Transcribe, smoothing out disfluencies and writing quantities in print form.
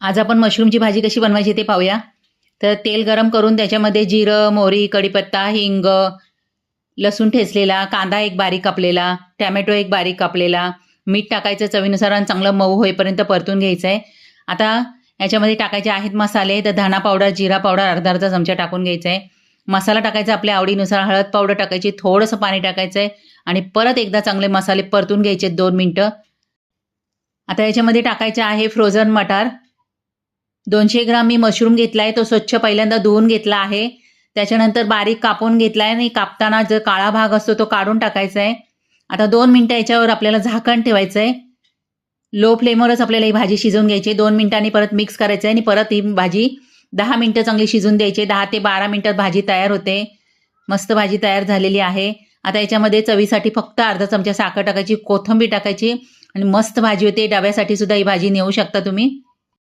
आज आपण मशरूमची भाजी कशी बनवायची ते पाहूया. तर तेल गरम करून त्याच्यामध्ये जिरं, मोहरी, कढीपत्ता, हिंग, लसूण ठेचलेला, कांदा एक बारीक कापलेला, टॅमॅटो एक बारीक कापलेला, मीठ टाकायचं चवीनुसार आणि चांगलं मऊ होईपर्यंत परतून घ्यायचं आहे. आता याच्यामध्ये टाकायचे आहेत मसाले. तर धना पावडर, जिरा पावडर अर्धा चमचा टाकून घ्यायचा आहे. मसाला टाकायचा आपल्या आवडीनुसार, हळद पावडर टाकायची, थोडंसं पाणी टाकायचं आहे आणि परत एकदा चांगले मसाले परतून घ्यायचे 2 मिनटं. आता याच्यामध्ये टाकायचे आहे फ्रोझन मटार. 200 ग्राम मी मशरूम घेतला आहे, तो स्वच्छ पहिल्यांदा धुवून घेतला आहे. त्याच्यानंतर बारीक कापून घेतला आहे आणि कापताना जो काळा भाग असतो तो काढून टाकायचा आहे. आता 2 मिनटं याच्यावर आपल्याला झाकण ठेवायचं आहे. लो फ्लेमवरच आपल्याला ही भाजी शिजवून घ्यायची आहे. 2 मिनिटांनी परत मिक्स करायचं आहे आणि परत ही भाजी 10 मिनटं चांगली शिजून द्यायची. 10 ते 12 मिनिटात भाजी तयार होते. मस्त भाजी तयार झालेली आहे. आता याच्यामध्ये चवीसाठी फक्त अर्धा चमचा साखर टाकायची, कोथिंबीर टाकायची आणि मस्त भाजी होते. डब्यासाठी सुद्धा ही भाजी नेऊ शकता तुम्ही.